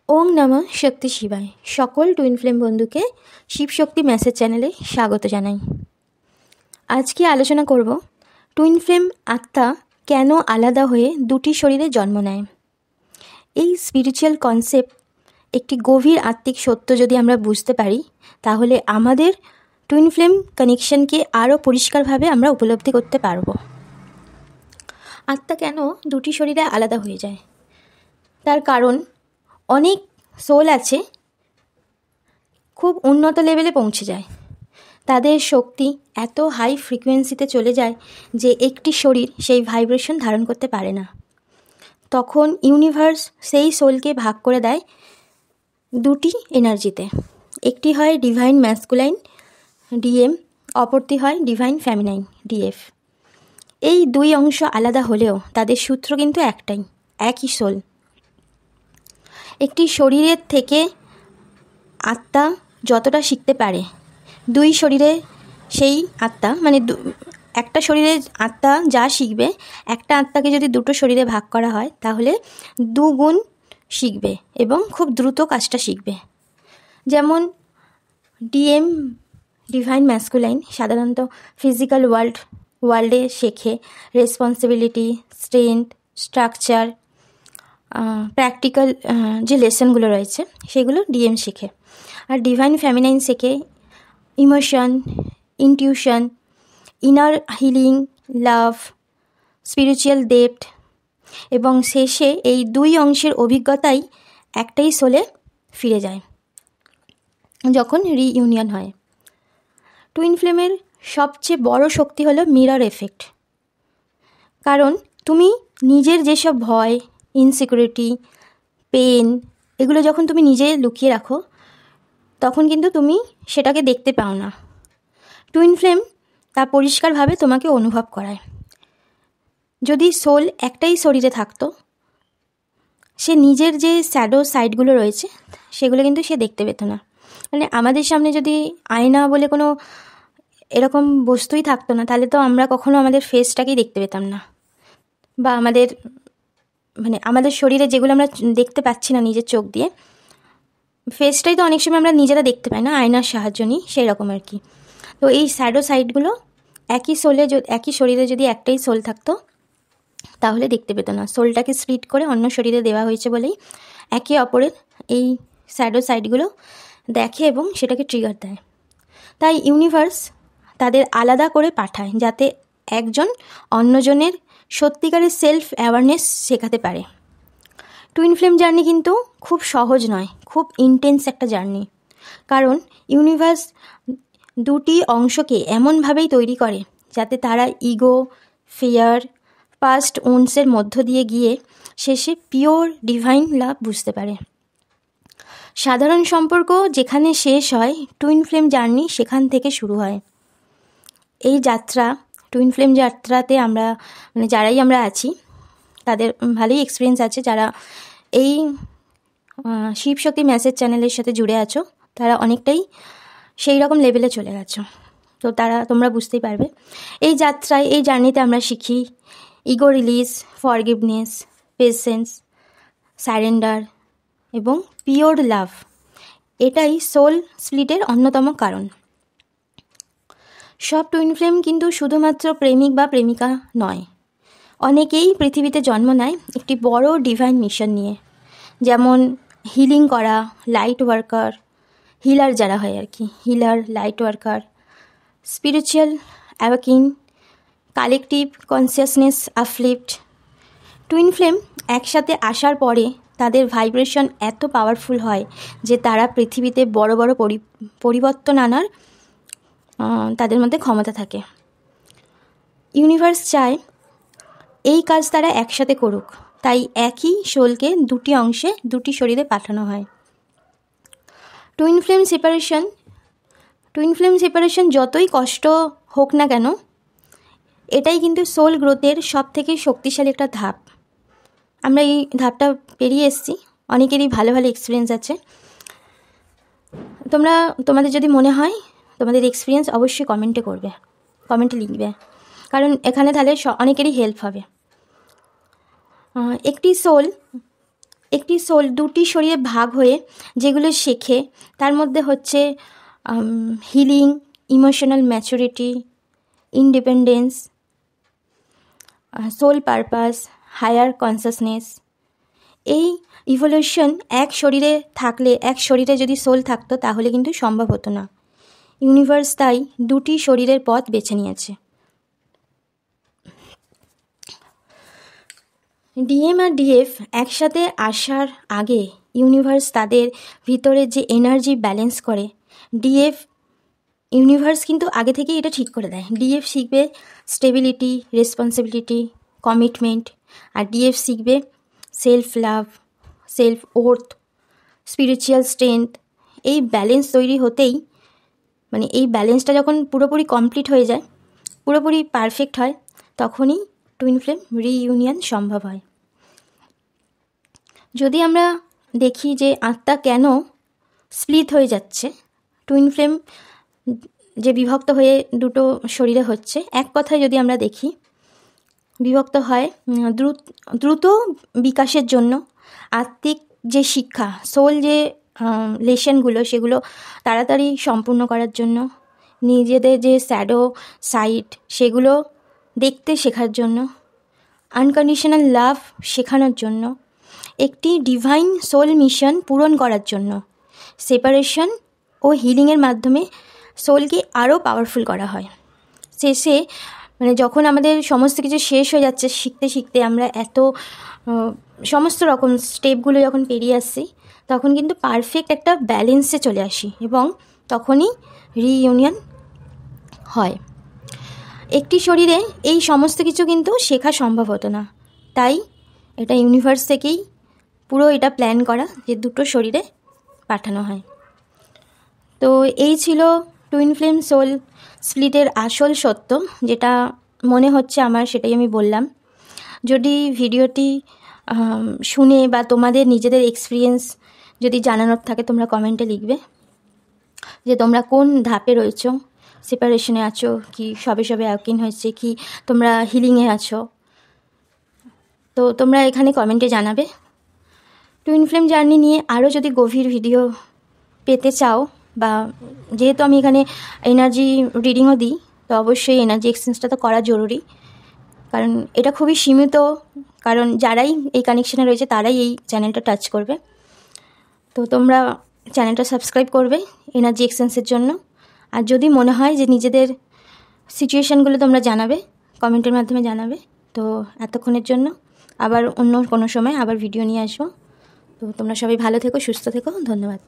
ওং নমঃ শক্তি শিবায়। সকল টুইন ফ্লেম বন্ধুকে শিবশক্তি মেসেজ চ্যানেলে স্বাগত জানাই। আজকে আলোচনা করব টুইন ফ্লেম আত্মা কেন আলাদা হয়ে দুটি শরীরে জন্ম নেয়। এই স্পিরিচুয়াল কনসেপ্ট একটি গভীর আত্মিক সত্য যদি আমরা বুঝতে পারি, তাহলে আমাদের টুইন ফ্লেম কানেকশনকে আরও পরিষ্কারভাবে আমরা উপলব্ধি করতে পারব। আত্মা কেন দুটি শরীরে আলাদা হয়ে যায়, তার কারণ অনেক সোল আছে খুব উন্নত লেভেলে পৌঁছে যায়, তাদের শক্তি এত হাই ফ্রিকোয়েন্সিতে চলে যায় যে একটি শরীর সেই ভাইব্রেশন ধারণ করতে পারে না। তখন ইউনিভার্স সেই সোলকে ভাগ করে দেয় দুটি এনার্জিতে। একটি হয় ডিভাইন ম্যাসকুলাইন ডিএম, অপরটি হয় ডিভাইন ফেমিনাইন ডিএফ। এই দুই অংশ আলাদা হলেও তাদের সূত্র কিন্তু একটাই, একই সোল। একটি শরীরের থেকে আত্মা যতটা শিখতে পারে, দুই শরীরে সেই আত্মা একটা শরীরের আত্মা যা শিখবে, একটা আত্মাকে যদি দুটো শরীরে ভাগ করা হয় তাহলে দুগুণ শিখবে এবং খুব দ্রুত কাজটা শিখবে। যেমন ডিএম ডিভাইন ম্যাসকুলাইন সাধারণত ফিজিক্যাল ওয়ার্ল্ডে শেখে রেসপন্সিবিলিটি, স্ট্রেংথ, স্ট্রাকচার, প্র্যাকটিক্যাল যে লেসনগুলো রয়েছে সেগুলো ডিএম শেখে। আর ডিভাইন ফেমিনাইন শেখে ইমোশন, ইনটিউশন, ইনার হিলিং, লাভ, স্পিরিচুয়াল ডেপথ, এবং শেষে এই দুই অংশের অভিজ্ঞতাই একটাই সোলে ফিরে যায় যখন রিইউনিয়ন হয়। টুইন ফ্লেমের সবচেয়ে বড় শক্তি হলো মিরর এফেক্ট। কারণ তুমি নিজের যেসব ভয়, ইনসিকিউরিটি, পেন, এগুলো যখন তুমি নিজে লুকিয়ে রাখো, তখন কিন্তু তুমি সেটাকে দেখতে পাও না। টুইন ফ্লেম তা পরিষ্কারভাবে তোমাকে অনুভব করায়। যদি সোল একটাই শরীরে থাকতো, সে নিজের যে শ্যাডো সাইডগুলো রয়েছে সেগুলো কিন্তু সে দেখতে পেত না। আমাদের সামনে যদি আয়না বলে কোনো এরকম বস্তুই থাকতো না, তাহলে তো আমরা কখনো আমাদের ফেসটাকেই দেখতে পেতাম না, বা আমাদের শরীরে যেগুলো আমরা দেখতে পাচ্ছি না নিজের চোখ দিয়ে, ফেসটাই তো অনেক সময় আমরা নিজেরা দেখতে পাই না, আয়নার সাহায্য নিই, সেই রকম আর কি। তো এই শ্যাডো সাইডগুলো একই শরীরে যদি একটাই সোল থাকতো তাহলে দেখতে পেত না। সোলটাকে স্প্লিট করে অন্য শরীরে দেওয়া হয়েছে বলেই একে অপরের এই শ্যাডো সাইডগুলো দেখে এবং সেটাকে ট্রিগার দেয়। তাই ইউনিভার্স তাদের আলাদা করে পাঠায় যাতে একজন অন্যজনের সত্যিকারের সেলফ অ্যাওয়ারনেস শেখাতে পারে। টুইন ফ্লেম জার্নি কিন্তু খুব সহজ নয়, খুব ইন্টেন্স একটা জার্নি। কারণ ইউনিভার্স দুটি অংশকে এমনভাবেই তৈরি করে যাতে তারা ইগো, ফিয়ার, পাস্ট ওন্সের মধ্য দিয়ে গিয়ে শেষে পিওর ডিভাইন লাভ বুঝতে পারে। সাধারণ সম্পর্ক যেখানে শেষ হয়, টুইন ফ্লেম জার্নি সেখান থেকে শুরু হয়। এই যাত্রা, টুইন ফ্লেম যাত্রাতে আমরা যারাই আমরা আছি তাদের ভালোই এক্সপিরিয়েন্স আছে। যারা এই শিবশক্তি মেসেজ চ্যানেলের সাথে জুড়ে আছো তারা অনেকটাই সেই রকম লেভেলে চলে গেছো, তো তোমরা বুঝতেই পারবে। এই যাত্রায়, এই জার্নিতে আমরা শিখি ego release, forgiveness, patience, surrender এবং পিওর লাভ। এটাই সোল স্প্লিটের অন্যতম কারণ। সব টুইন ফ্লেম কিন্তু শুধুমাত্র প্রেমিক বা প্রেমিকা নয়। অনেকেই পৃথিবীতে জন্ম নেয় একটি বড় ডিভাইন মিশন নিয়ে, যেমন হিলিং করা, লাইট ওয়ার্কার, হিলার যারা হয় আর কি, healer, light worker, spiritual awakening, collective consciousness uplift. Twin flame একসাথে আসার পরে তাদের ভাইব্রেশন এত পাওয়ারফুল হয় যে তারা পৃথিবীতে বড় বড় পরিবর্তন আনার তাদের মধ্যে ক্ষমতা থাকে। ইউনিভার্স চায় এই কাজ তারা একসাথে করুক, তাই একই সোলকে দুটি অংশে দুটি শরীরে পাঠানো হয়। টুইন ফ্লেম সেপারেশন যতই কষ্ট হোক না কেন, এটাই কিন্তু সোল গ্রোথের সব থেকে শক্তিশালী একটা ধাপ। আমরা এই ধাপটা পেরিয়ে এসেছি, অনেকেরই ভালো ভালো এক্সপিরিয়েন্স আছে। তোমাদের যদি মনে হয় তোমাদের এক্সপিরিয়েন্স, অবশ্যই কমেন্টে লিখবে, কারণ এখানে তাহলে অনেকেরই হেল্প হবে। একটি সোল একটি সোল দুটি শরীরে ভাগ হয়ে যেগুলো শেখে তার মধ্যে হচ্ছে healing, emotional maturity, independence, soul purpose, higher consciousness. এই ইভলিউশন এক শরীরে থাকলে, এক শরীরে যদি সোল থাকতো তাহলে কিন্তু সম্ভব হতো না। ইউনিভার্স তাই দুটি শরীরের পথ বেছে নিয়েছে। ডিএম আর ডিএফ একসাথে আসার আগে ইউনিভার্স তাদের ভিতরে যে এনার্জি ব্যালেন্স করে, ইউনিভার্স কিন্তু আগে থেকেই এটা ঠিক করে দেয়। ডিএফ শিখবে স্টেবিলিটি, রেসপন্সিবিলিটি, কমিটমেন্ট, আর ডিএফ শিখবে self love, self worth, spiritual strength. এই ব্যালেন্স তৈরি হতেই, মানে এই ব্যালেন্সটা যখন পুরোপুরি কমপ্লিট হয়ে যায়, পুরোপুরি পারফেক্ট হয়, তখনই টুইন ফ্লেম রিইউনিয়ন সম্ভব হয়। যদি আমরা দেখি যে আত্মা কেন স্প্লিট হয়ে যাচ্ছে, টুইন ফ্লেম যে বিভক্ত হয়ে দুটো শরীরে হচ্ছে, এক কথায় যদি আমরা দেখি, বিভক্ত হয় দ্রুত বিকাশের জন্য, আত্মিক যে শিক্ষা, সোল যে লেসনগুলো সেগুলো তাড়াতাড়ি সম্পূর্ণ করার জন্য, নিজেদের যে শ্যাডো সাইড সেগুলো দেখতে শেখার জন্য, আনকন্ডিশনাল লাভ শেখানোর জন্য, একটি ডিভাইন সোল মিশন পূরণ করার জন্য, সেপারেশন ও হিলিংয়ের মাধ্যমে সোলকে আরও পাওয়ারফুল করা হয়। শেষে মানে যখন আমাদের সমস্ত কিছু শেষ হয়ে যাচ্ছে, শিখতে শিখতে আমরা এত সমস্ত রকম স্টেপগুলো যখন পেরিয়ে আসছি, তখন কিন্তু পারফেক্ট একটা ব্যালেন্সে চলে আসি এবং তখনই রিইউনিয়ন হয়। একটি শরীরে এই সমস্ত কিছু কিন্তু শেখা সম্ভব হতো না, তাই এটা ইউনিভার্স থেকেই পুরো এটা প্ল্যান করা যে দুটো শরীরে পাঠানো হয়। তো এই ছিল টুইন ফ্লেম সোল স্প্লিটের আসল সত্য, যেটা মনে হচ্ছে আমার সেটাই আমি বললাম। যদি ভিডিওটি শুনে বা তোমাদের নিজেদের এক্সপিরিয়েন্স যদি জানানোর থাকে, তোমরা কমেন্টে লিখবে যে তোমরা কোন ধাপে রয়েছো, সেপারেশনে আছো কি সবে সবে অ্যাওয়েকিন হয়েছে, কি তোমরা হিলিংয়ে আছো, তো তোমরা এখানে কমেন্টে জানাবে। টুইন ফ্লেম জার্নি নিয়ে আরও যদি গভীর ভিডিও পেতে চাও, বা যেহেতু আমি এখানে এনার্জি রিডিংও দিই, তো অবশ্যই এনার্জি এক্সচেঞ্জটা তো করা জরুরি, কারণ এটা খুবই সীমিত, কারণ যারাই এই কানেকশানে রয়েছে তারাই এই চ্যানেলটা টাচ করবে। তো তোমরা চ্যানেলটা সাবস্ক্রাইব করবে এনার্জি এক্সচেঞ্জের জন্য। আর যদি মনে হয় যে নিজেদের সিচুয়েশানগুলো তোমরা জানাবে, কমেন্টের মাধ্যমে জানাবে। তো এতক্ষণের জন্য আবার অন্য কোনো সময় আবার ভিডিও নিয়ে আসবো। তো তোমরা সবাই ভালো থেকো, সুস্থ থেকো, ধন্যবাদ।